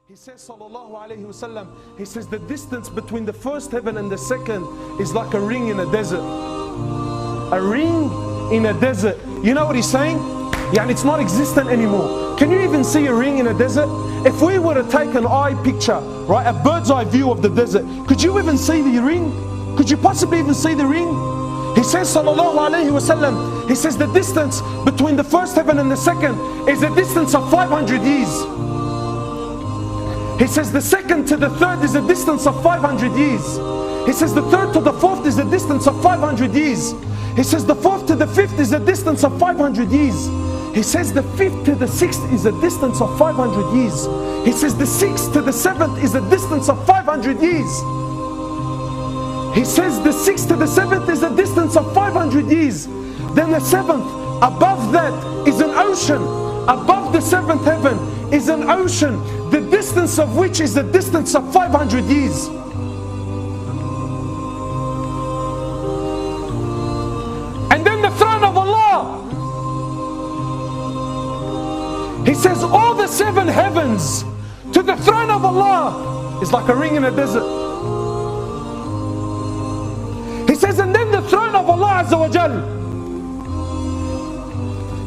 He says, sallallahu alayhi wasallam, he says the distance between the first heaven and the second is like a ring in a desert. A ring in a desert. You know what he's saying? Yeah, it's not existent anymore. Can you even see a ring in a desert? If we were to take an eye picture, right, a bird's eye view of the desert, could you even see the ring? Could you possibly even see the ring? He says, sallallahu alayhi wasallam, he says the distance between the first heaven and the second is a distance of 500 years. He says the second to the third is a distance of 500 years. He says the third to the fourth is a distance of 500 years. He says the fourth to the fifth is a distance of 500 years. He says the fifth to the sixth is a distance of 500 years. He says the sixth to the seventh is a distance of 500 years. He says the sixth to the seventh is a distance of 500 years. Then the seventh, above that is an ocean. Above the seventh heaven is an ocean, the distance of which is the distance of 500 years. And then the throne of Allah. He says all the seven heavens to the throne of Allah is like a ring in a desert. He says, and then the throne of Allah Azza wa Jal.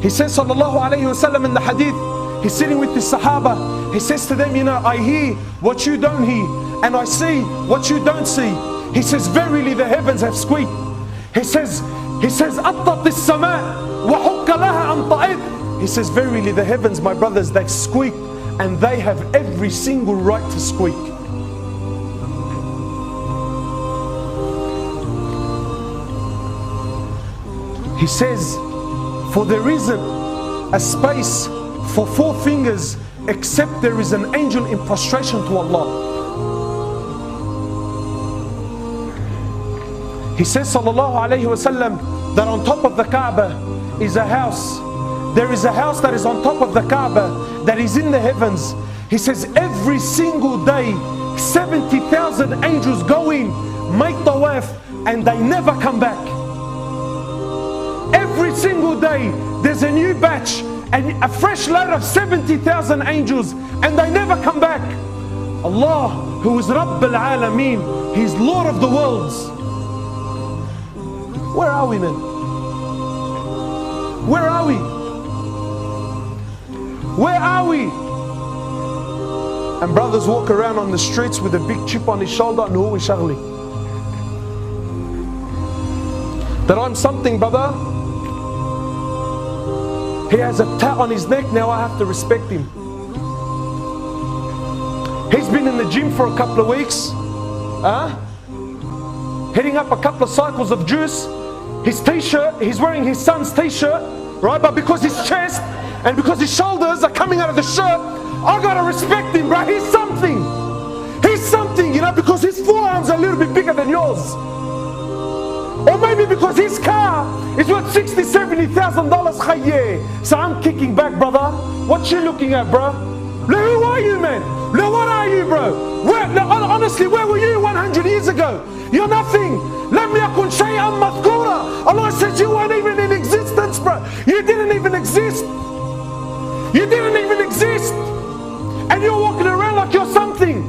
He says, sallallahu alayhi wa sallam, in the hadith, he's sitting with the Sahaba. He says to them, you know, I hear what you don't hear, and I see what you don't see. He says, verily the heavens have squeaked. He says, أَطَّتِ السَّمَاء وَحُكَّ لَهَا أَنْ طَعِدْ. He says, verily the heavens, my brothers, they've squeaked, and they have every single right to squeak. He says, for there isn't a space for four fingers except there is an angel in prostration to Allah. He says, sallallahu alayhi wasallam, that on top of the Kaaba is a house. There is a house that is on top of the Kaaba that is in the heavens. He says every single day 70,000 angels go in, make tawaf, and they never come back. Every single day there's a new batch and a fresh load of 70,000 angels, and they never come back. Allah, who is Rabb al-Alameen, He's Lord of the worlds. Where are we, man? Where are we? Where are we? And brothers walk around on the streets with a big chip on his shoulder, and who is Shagli? That I'm something, brother. He has a tat on his neck, now I have to respect him. He's been in the gym for a couple of weeks, hitting up a couple of cycles of juice. His t-shirt, he's wearing his son's t-shirt, right? But because his chest and because his shoulders are coming out of the shirt, I gotta respect him, bro. He's something. He's something, you know, because his forearms are a little bit bigger than yours. Or maybe because his car is worth $60,000, $70,000 khayyeh. So I'm kicking back, brother. What you looking at, bro? Who are you, man? What are you, bro? Honestly, where were you 100 years ago? You're nothing. لَمْ يَكُنْ شَيْئًا مَذْكُورًا. Allah says you weren't even in existence, bro. You didn't even exist. You didn't even exist. And you're walking around like you're something.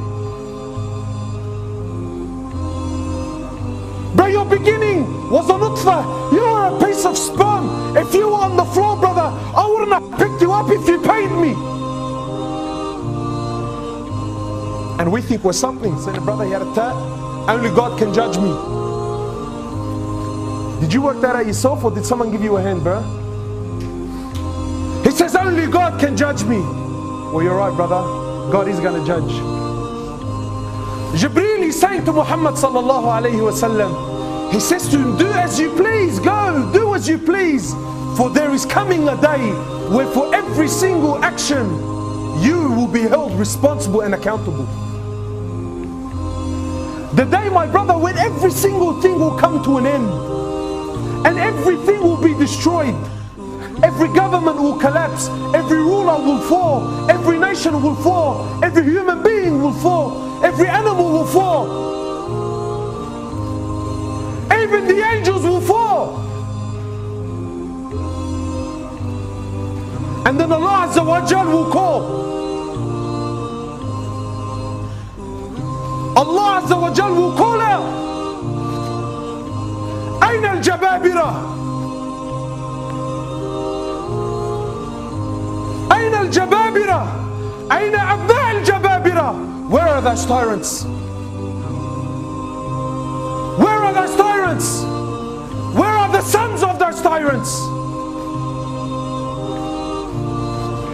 Bro, your beginning was a nutfa. You were a piece of sperm. If you were on the floor, brother, I wouldn't have picked you up if you paid me. And we think we're something. Say, brother, he had a tat. Only God can judge me. Did you work that out yourself, or did someone give you a hand, bro? He says, only God can judge me. Well, you're right, brother. God is going to judge. Jibreel is saying to Muhammad sallallahu alayhi wa sallam, he says to him, do as you please, go, do as you please. For there is coming a day where for every single action, you will be held responsible and accountable. The day, my brother, when every single thing will come to an end. And everything will be destroyed. Every government will collapse. Every ruler will fall. Every nation will fall. Every human being will fall. Every animal will fall. Even the angels will fall. And then Allah Azza wa Jal will call. Allah Azza wa Jal will call out, أين الجبابرة؟ أين الجبابرة؟ أين أبناء الجبابرة? Where are those tyrants? Where are those tyrants? Where are the sons of those tyrants?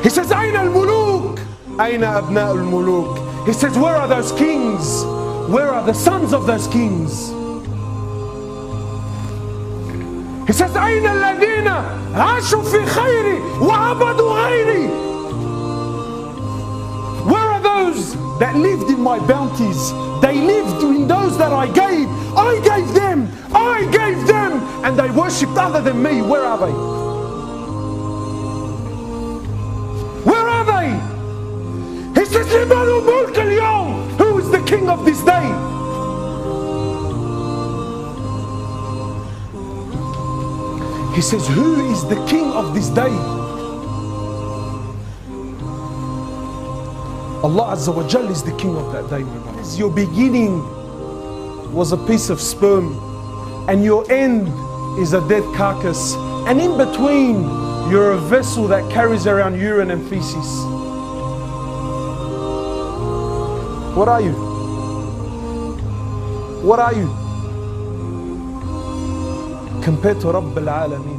He says, أين الملوك? أين أبناء الملوك? He says, where are those kings? Where are the sons of those kings? He says, أين الذين عاشوا في خيري وعبدوا غيري? Where are those that lived in my bounties? They lived in those that I gave. I gave them. I gave them. And they worshipped other than me. Where are they? Where are they? He says, لمن ملك اليوم? Who is the king of this day? He says, who is the king of this day? Allah Azza wa Jal is the king of that day, my brother. Your beginning was a piece of sperm, and your end is a dead carcass, and in between you're a vessel that carries around urine and feces. What are you? What are you? Compared to Rabb al-Alameen.